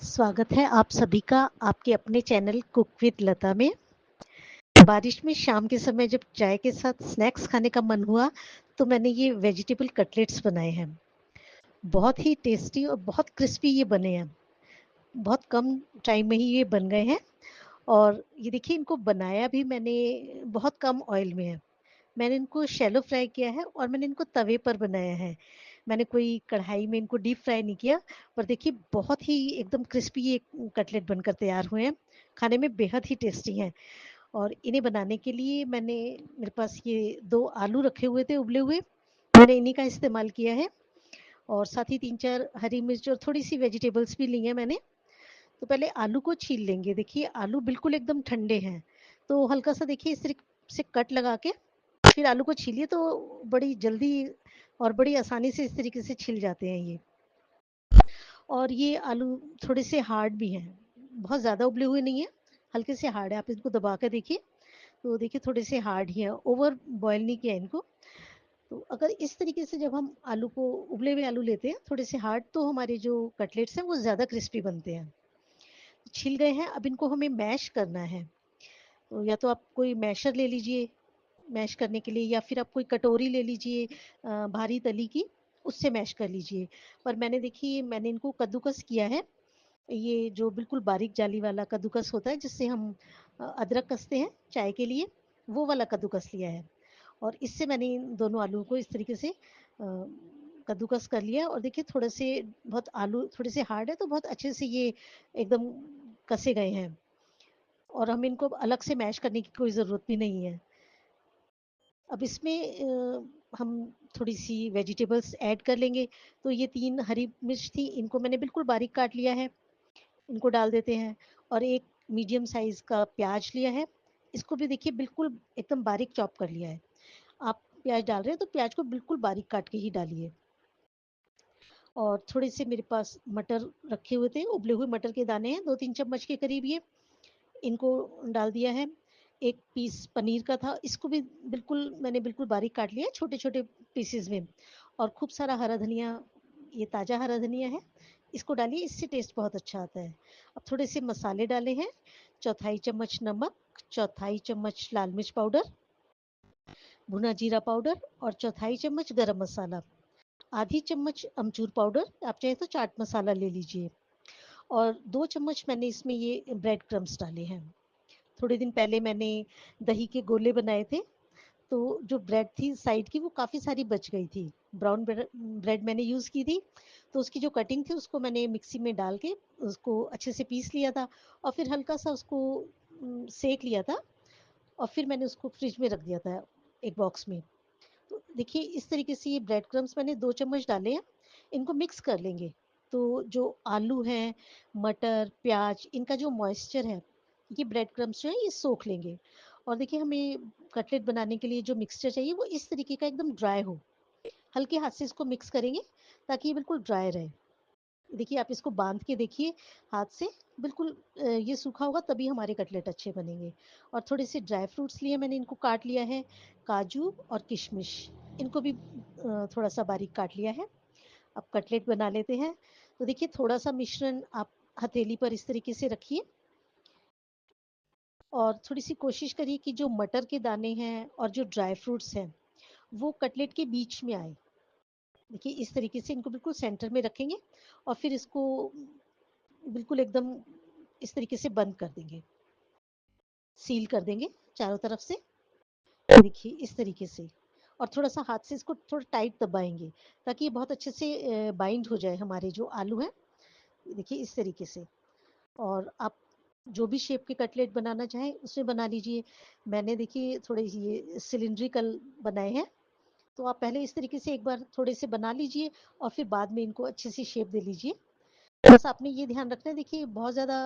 स्वागत है आप सभी का आपके अपने चैनल कुक विद लता में। बारिश में शाम के समय जब चाय के साथ स्नैक्स खाने का मन हुआ तो मैंने ये वेजिटेबल कटलेट्स बनाए हैं। बहुत ही टेस्टी और बहुत क्रिस्पी ये बने हैं। बहुत कम टाइम में ही ये बन गए हैं। और ये देखिए, इनको बनाया भी मैंने बहुत कम ऑयल में है। मैंने इनको शैलो फ्राई किया है और मैंने इनको तवे पर बनाया है। मैंने कोई कढ़ाई में इनको डीप फ्राई नहीं किया। पर देखिए, बहुत ही एकदम क्रिस्पी ये कटलेट बनकर तैयार हुए हैं। खाने में बेहद ही टेस्टी हैं। और इन्हें बनाने के लिए मेरे पास ये 2 आलू रखे हुए थे उबले हुए। मैंने इन्हीं का इस्तेमाल किया है। और साथ ही 3-4 हरी मिर्च और थोड़ी-सी वेजिटेबल्स भी ली हैं मैंने। तो पहले आलू को छील लेंगे। देखिए, आलू बिल्कुल एकदम ठंडे हैं। तो हल्का-सा देखिए इस तरीके से कट लगा के फिर आलू को छीलिए तो बड़ी जल्दी और बड़ी आसानी से इस तरीके से छिल जाते हैं ये। और ये आलू थोड़े से हार्ड भी हैं, बहुत ज़्यादा उबले हुए नहीं हैं, हल्के से हार्ड है। आप इनको दबा कर देखिए, तो देखिए थोड़े से हार्ड ही हैं, ओवर बॉयल नहीं किया इनको। तो अगर इस तरीके से जब हम आलू को उबले हुए आलू लेते हैं थोड़े से हार्ड, तो हमारे जो कटलेट्स हैं वो ज़्यादा क्रिस्पी बनते हैं। छिल गए हैं, अब इनको हमें मैश करना है। तो या तो आप कोई मैशर ले लीजिए मैश करने के लिए, या फिर आप कोई कटोरी ले लीजिए भारी तली की, उससे मैश कर लीजिए। पर मैंने इनको कद्दूकस किया है। ये जो बिल्कुल बारीक जाली वाला कद्दूकस होता है जिससे हम अदरक कसते हैं चाय के लिए, वो वाला कद्दूकस लिया है। और इससे मैंने इन दोनों आलूओं को इस तरीके से कद्दूकस कर लिया। और देखिए, थोड़े से बहुत आलू थोड़े से हार्ड है तो बहुत अच्छे से ये एकदम कसे गए हैं। और हम इनको अलग से मैश करने की कोई ज़रूरत भी नहीं है। अब इसमें हम थोड़ी-सी वेजिटेबल्स ऐड कर लेंगे। तो ये 3 हरी मिर्च थी, इनको मैंने बिल्कुल बारीक काट लिया है, इनको डाल देते हैं। और एक मीडियम साइज़ का प्याज लिया है, इसको भी देखिए बिल्कुल एकदम बारीक चॉप कर लिया है। आप प्याज डाल रहे हैं तो प्याज को बिल्कुल बारीक काट के ही डालिए। और थोड़े से मेरे पास मटर रखे हुए थे, उबले हुए मटर के दाने हैं, 2-3 चम्मच के करीब ये, इनको डाल दिया है। एक पीस पनीर का था, इसको भी मैंने बिल्कुल बारीक काट लिया है छोटे-छोटे पीसेज़ में। और खूब सारा हरा धनिया, ये ताज़ा हरा धनिया है, इसको डालिए, इससे टेस्ट बहुत अच्छा आता है। अब थोड़े से मसाले डाले हैं, चौथाई चम्मच नमक, चौथाई चम्मच लाल मिर्च पाउडर, भुना जीरा पाउडर और चौथाई चम्मच गरम मसाला, आधी चम्मच अमचूर पाउडर, आप चाहे तो चाट मसाला ले लीजिए। और 2 चम्मच मैंने इसमें ये ब्रेड क्रम्ब्स डाले हैं। थोड़े दिन पहले मैंने दही के गोले बनाए थे, तो जो ब्रेड थी साइड की वो काफ़ी सारी बच गई थी। ब्राउन ब्रेड मैंने यूज़ की थी, तो उसकी जो कटिंग थी उसको मैंने मिक्सी में डाल के उसको अच्छे से पीस लिया था। और फिर हल्का सा उसको सेक लिया था। और फिर मैंने उसको फ्रिज में रख दिया था एक बॉक्स में। तो देखिए, इस तरीके से ये ब्रेड क्रम्ब्स मैंने 2 चम्मच डाले हैं, इनको मिक्स कर लेंगे। तो जो आलू हैं, मटर, प्याज, इनका जो मॉइस्चर है, ये ब्रेड क्रम्ब्स जो है ये सोख लेंगे। और देखिए, हमें कटलेट बनाने के लिए जो मिक्सचर चाहिए वो इस तरीके का एकदम ड्राई हो। हल्के हाथ से इसको मिक्स करेंगे ताकि ये बिल्कुल ड्राई रहे। देखिए, आप इसको बांध के देखिए हाथ से, बिल्कुल ये सूखा होगा तभी हमारे कटलेट अच्छे बनेंगे। और थोड़े से ड्राई फ्रूट्स लिए मैंने, इनको काट लिया है, काजू और किशमिश, इनको भी थोड़ा सा बारीक काट लिया है। अब कटलेट बना लेते हैं। तो देखिए, थोड़ा सा मिश्रण आप हथेली पर इस तरीके से रखिए और थोड़ी सी कोशिश करिए कि जो मटर के दाने हैं और जो ड्राई फ्रूट्स हैं वो कटलेट के बीच में आए। देखिए, इस तरीके से इनको बिल्कुल सेंटर में रखेंगे और फिर इसको बिल्कुल एकदम इस तरीके से बंद कर देंगे, सील कर देंगे चारों तरफ से। देखिए, इस तरीके से। और थोड़ा सा हाथ से इसको थोड़ा टाइट दबाएंगे ताकि ये बहुत अच्छे से बाइंड हो जाए हमारे जो आलू हैं। देखिए, इस तरीके से। और आप जो भी शेप के कटलेट बनाना चाहें उसमें बना लीजिए। मैंने देखिए थोड़े ये सिलिंड्रिकल बनाए हैं, तो आप पहले इस तरीके से एक बार थोड़े से बना लीजिए और फिर बाद में इनको अच्छे से शेप दे लीजिए। बस आपने ये ध्यान रखना है, देखिए बहुत ज़्यादा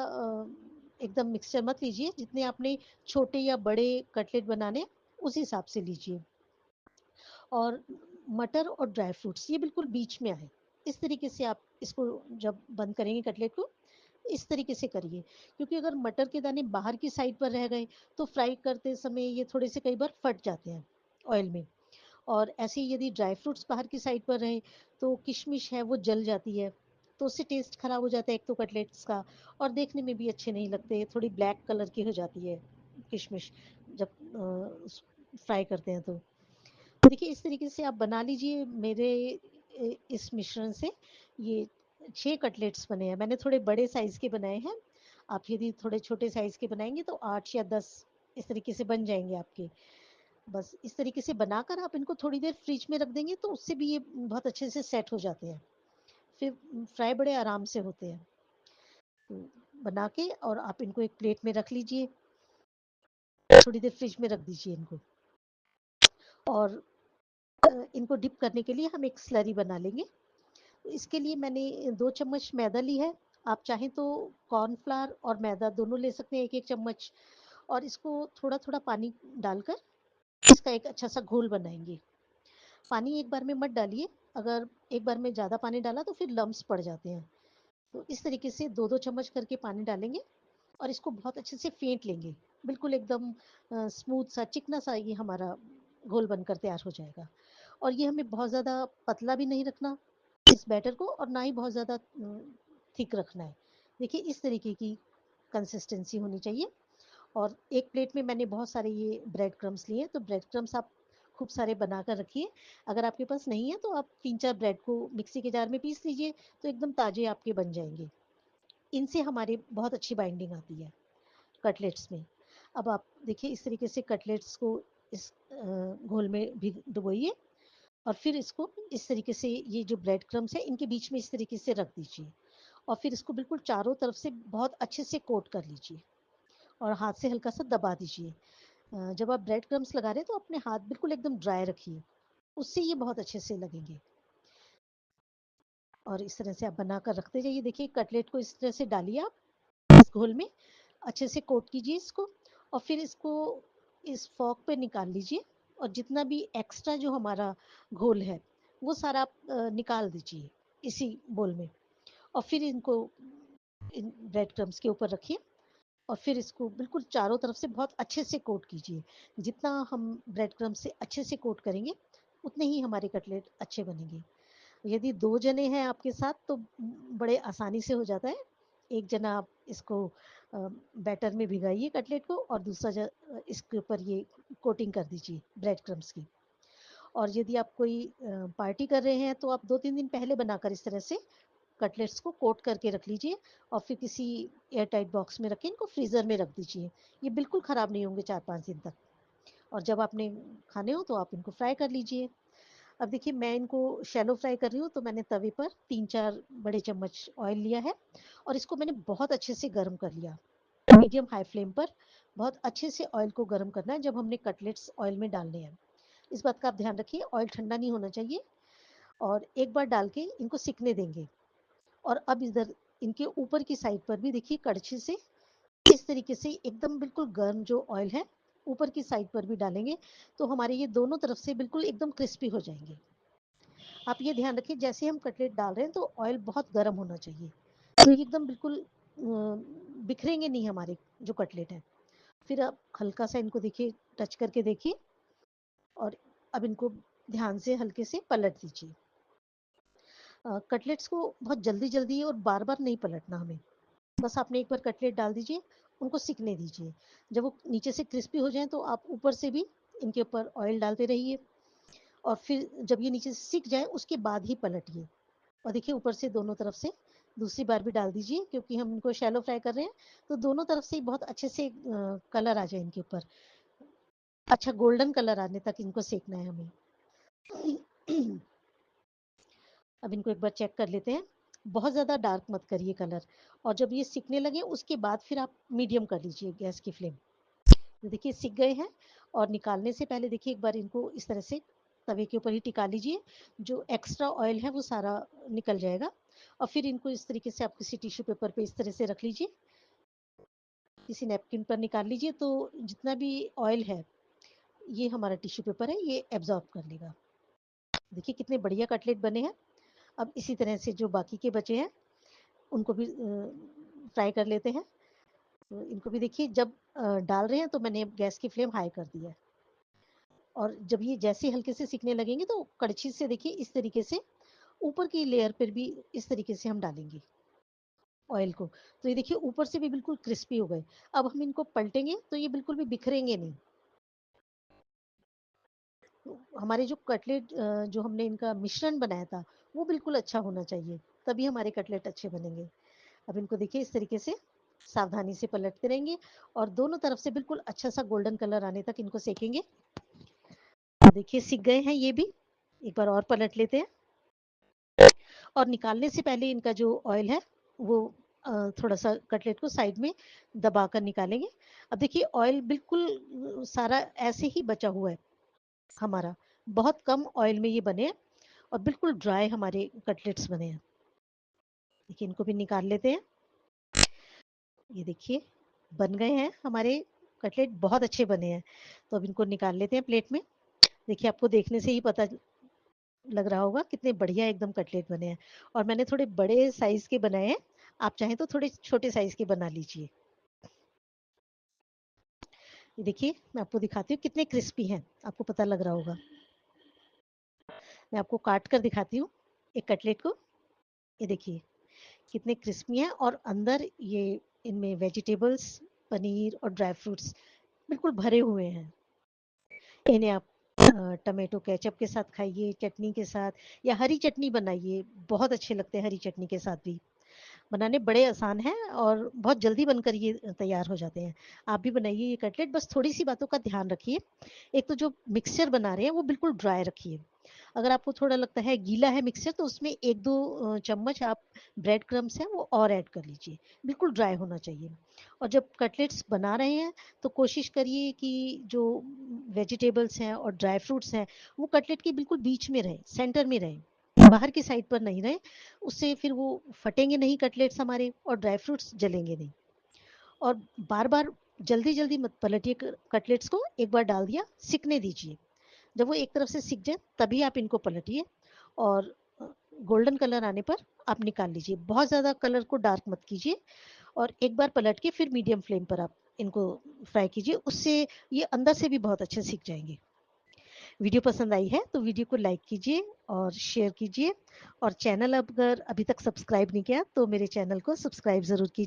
एकदम मिक्सचर मत लीजिए। जितने आपने छोटे या बड़े कटलेट बनाने उस हिसाब से लीजिए। और मटर और ड्राई फ्रूट्स ये बिल्कुल बीच में आए, इस तरीके से आप इसको जब बंद करेंगे कटलेट को, इस तरीके से करिए। क्योंकि अगर मटर के दाने बाहर की साइड पर रह गए तो फ्राई करते समय ये थोड़े से कई बार फट जाते हैं ऑयल में। और ऐसे ही यदि ड्राई फ्रूट्स बाहर की साइड पर रहे तो किशमिश है वो जल जाती है। तो उससे टेस्ट खराब हो जाता है एक तो कटलेट्स का, और देखने में भी अच्छे नहीं लगते, थोड़ी ब्लैक कलर की हो जाती है किशमिश जब फ्राई करते हैं तो देखिए इस तरीके से आप बना लीजिए। मेरे इस मिश्रण से ये 6 कटलेट्स बने हैं। मैंने थोड़े बड़े साइज़ के बनाए हैं। आप यदि थोड़े छोटे साइज़ के बनाएंगे तो 8 या 10 इस तरीके से बन जाएंगे आपके। बस इस तरीके से बनाकर आप इनको थोड़ी देर फ्रिज में रख देंगे तो उससे भी ये बहुत अच्छे से सेट हो जाते हैं। फिर फ्राई बड़े आराम से होते हैं। तो बना के और आप इनको एक प्लेट में रख लीजिए, थोड़ी देर फ्रिज में रख दीजिए इनको। और इनको डिप करने के लिए हम एक स्लरी बना लेंगे। इसके लिए मैंने 2 चम्मच मैदा ली है। आप चाहें तो कॉर्नफ्लावर और मैदा दोनों ले सकते हैं 1-1 चम्मच, और इसको थोड़ा-थोड़ा पानी डालकर इसका एक अच्छा सा घोल बनाएंगे। पानी एक बार में मत डालिए, अगर एक बार में ज़्यादा पानी डाला तो फिर लम्प्स पड़ जाते हैं। तो इस तरीके से 2-2 चम्मच करके पानी डालेंगे और इसको बहुत अच्छे से फेंट लेंगे। बिल्कुल एकदम स्मूथ सा चिकना सा ये हमारा घोल बनकर तैयार हो जाएगा। और ये हमें बहुत ज़्यादा पतला भी नहीं रखना इस बैटर को, और ना ही बहुत ज़्यादा थिक रखना है। देखिए इस तरीके की कंसिस्टेंसी होनी चाहिए। और एक प्लेट में मैंने बहुत सारे ये ब्रेड क्रम्स लिए, तो ब्रेड क्रम्स आप खूब सारे बनाकर रखिए। अगर आपके पास नहीं है तो आप 3-4 ब्रेड को मिक्सी के जार में पीस लीजिए, तो एकदम ताज़े आपके बन जाएंगे। इनसे हमारी बहुत अच्छी बाइंडिंग आती है कटलेट्स में। अब आप देखिए इस तरीके से कटलेट्स को इस घोल में भी डुबोइए, और फिर इसको इस तरीके से ये जो ब्रेड क्रम्स है इनके बीच में इस तरीके से रख दीजिए, और फिर इसको बिल्कुल चारों तरफ से बहुत अच्छे से कोट कर लीजिए और हाथ से हल्का सा दबा दीजिए। जब आप ब्रेड क्रम्स लगा रहे हैं तो अपने हाथ बिल्कुल एकदम ड्राई रखिए, उससे ये बहुत अच्छे से लगेंगे। और इस तरह से आप बनाकर रखते जाइए। देखिए कटलेट को इस तरह से डालिए आप इस घोल में, अच्छे से कोट कीजिए इसको, और फिर इसको इस फॉक पे निकाल लीजिए, और जितना भी एक्स्ट्रा जो हमारा घोल है वो सारा आप निकाल दीजिए इसी बोल में। और फिर इनको इन ब्रेड क्रम्स के ऊपर रखिए, और फिर इसको बिल्कुल चारों तरफ से बहुत अच्छे से कोट कीजिए। जितना हम ब्रेड क्रम्स से अच्छे से कोट करेंगे उतने ही हमारे कटलेट अच्छे बनेंगे। यदि 2 जने हैं आपके साथ तो बड़े आसानी से हो जाता है। एक जना आप इसको बैटर में भिगाइए कटलेट को, और दूसरा इसके ऊपर ये कोटिंग कर दीजिए ब्रेड क्रम्स की। और यदि आप कोई पार्टी कर रहे हैं तो आप 2-3 दिन पहले बनाकर इस तरह से कटलेट्स को कोट करके रख लीजिए, और फिर किसी एयर टाइट बॉक्स में रखें, इनको फ्रीज़र में रख दीजिए। ये बिल्कुल ख़राब नहीं होंगे 4-5 दिन तक। और जब आपने खाने हो तो आप इनको फ्राई कर लीजिए। अब देखिए मैं इनको शैलो फ्राई कर रही हूँ, तो मैंने तवे पर 3-4 बड़े चम्मच ऑयल लिया है, और इसको मैंने बहुत अच्छे से गर्म कर लिया। मीडियम हाई फ्लेम पर बहुत अच्छे से ऑयल को गर्म करना है जब हमने कटलेट्स ऑयल में डालने हैं। इस बात का आप ध्यान रखिए, ऑयल ठंडा नहीं होना चाहिए। और एक बार डाल के इनको सिकने देंगे। और अब इधर इनके ऊपर की साइड पर भी देखिए कड़छी से इस तरीके से एकदम बिल्कुल गर्म जो ऑयल है ऊपर की साइड पर भी डालेंगे, तो हमारे ये दोनों तरफ से बिल्कुल एकदम क्रिस्पी हो जाएंगे। आप ये ध्यान रखिए जैसे हम कटलेट डाल रहे हैं तो ऑयल बहुत गर्म होना चाहिए, तो ये एकदम बिल्कुल बिखरेंगे नहीं हमारे जो कटलेट हैं। फिर आप हल्का सा इनको देखिए, टच करके देखिए, और अब इनको ध्यान से हल्के से पलट दीजिए। कटलेट्स को बहुत जल्दी जल्दी और बार बार नहीं पलटना हमें। बस आपने एक बार कटलेट डाल दीजिए, उनको सिकने दीजिए। जब वो नीचे से क्रिस्पी हो जाएं तो आप ऊपर से भी इनके ऊपर ऑयल डालते रहिए, और फिर जब ये नीचे से सिक जाए उसके बाद ही पलटिए। और देखिए ऊपर से दोनों तरफ से दूसरी बार भी डाल दीजिए, क्योंकि हम इनको शैलो फ्राई कर रहे हैं, तो दोनों तरफ से बहुत अच्छे से कलर आ जाए इनके ऊपर। अच्छा गोल्डन कलर आने तक इनको सेकना है हमें। अब इनको एक बार चेक कर लेते हैं। बहुत ज़्यादा डार्क मत करिए कलर, और जब ये सिकने लगे उसके बाद फिर आप मीडियम कर लीजिए गैस की फ्लेम। तो देखिए सिक गए हैं, और निकालने से पहले देखिए एक बार इनको इस तरह से तवे के ऊपर ही टिका लीजिए, जो एक्स्ट्रा ऑयल है वो सारा निकल जाएगा। और फिर इनको इस तरीके से आप किसी टिश्यू पेपर पे इस तरह से रख लीजिए, किसी नैपकिन पर निकाल लीजिए, तो जितना भी ऑयल है ये हमारा टिश्यू पेपर है ये एब्जॉर्ब कर लेगा। देखिए कितने बढ़िया कटलेट बने हैं। अब इसी तरह से जो बाकी के बचे हैं उनको भी फ्राई कर लेते हैं। तो इनको भी देखिए जब डाल रहे हैं तो मैंने गैस की फ्लेम हाई कर दी है, और जब ये जैसे हल्के से सिकने लगेंगे तो कड़छी से देखिए इस तरीके से ऊपर की लेयर पर भी इस तरीके से हम डालेंगे ऑयल को। तो ये देखिए ऊपर से भी बिल्कुल क्रिस्पी हो गए। अब हम इनको पलटेंगे तो ये बिल्कुल भी बिखरेंगे नहीं। हमारे जो कटलेट जो हमने इनका मिश्रण बनाया था वो बिल्कुल अच्छा होना चाहिए, तभी हमारे कटलेट अच्छे बनेंगे। अब इनको देखिए इस तरीके से सावधानी से पलटते रहेंगे और दोनों तरफ से बिल्कुल अच्छा सा गोल्डन कलर आने तक इनको सेकेंगे। देखिए सिक गए हैं ये भी। एक बार और पलट लेते हैं और निकालने से पहले इनका जो ऑयल है वो थोड़ा सा कटलेट को साइड में दबाकर निकालेंगे। अब देखिए ऑयल बिल्कुल सारा ऐसे ही बचा हुआ है हमारा, बहुत कम ऑयल में ये बने हैं और बिल्कुल ड्राई हमारे कटलेट्स बने हैं। देखिए इनको भी निकाल लेते हैं। ये देखिए बन गए हैं हमारे कटलेट, बहुत अच्छे बने हैं। तो अब इनको निकाल लेते हैं प्लेट में। देखिए आपको देखने से ही पता लग रहा होगा कितने बढ़िया एकदम कटलेट बने हैं। और मैंने थोड़े बड़े साइज के बनाए हैं, आप चाहें तो थोड़े छोटे साइज के बना लीजिए। ये देखिए मैं आपको दिखाती हूँ कितने क्रिस्पी हैं, आपको पता लग रहा होगा। मैं आपको काट कर दिखाती हूँ एक कटलेट को। ये देखिए कितने क्रिस्पी हैं और अंदर ये इनमें वेजिटेबल्स, पनीर और ड्राई फ्रूट्स बिल्कुल भरे हुए हैं। इन्हें आप टमाटो केचप के साथ खाइए, चटनी के साथ, या हरी चटनी बनाइए, बहुत अच्छे लगते हैं हरी चटनी के साथ भी। बनाने बड़े आसान हैं और बहुत जल्दी बनकर ये तैयार हो जाते हैं। आप भी बनाइए ये कटलेट, बस थोड़ी सी बातों का ध्यान रखिए। एक तो जो मिक्सचर बना रहे हैं वो बिल्कुल ड्राई रखिए। अगर आपको थोड़ा लगता है गीला है मिक्सचर तो उसमें एक दो चम्मच आप ब्रेड क्रम्स हैं वो और ऐड कर लीजिए। बिल्कुल ड्राई होना चाहिए। और जब कटलेट्स बना रहे हैं तो कोशिश करिए कि जो वेजिटेबल्स हैं और ड्राई फ्रूट्स हैं वो कटलेट के बिल्कुल बीच में रहे, सेंटर में रहे, बाहर की साइड पर नहीं रहे। उससे फिर वो फटेंगे नहीं कटलेट्स हमारे और ड्राई फ्रूट्स जलेंगे नहीं। और बार बार जल्दी जल्दी मत पलटिए कटलेट्स को, एक बार डाल दिया सिकने दीजिए। जब वो एक तरफ से सिक जाए तभी आप इनको पलटिए और गोल्डन कलर आने पर आप निकाल लीजिए। बहुत ज़्यादा कलर को डार्क मत कीजिए और एक बार पलट के फिर मीडियम फ्लेम पर आप इनको फ्राई कीजिए, उससे ये अंदर से भी बहुत अच्छे सीख जाएंगे। वीडियो पसंद आई है तो वीडियो को लाइक कीजिए और शेयर कीजिए, और चैनल अगर अभी तक सब्सक्राइब नहीं किया तो मेरे चैनल को सब्सक्राइब ज़रूर कीजिए।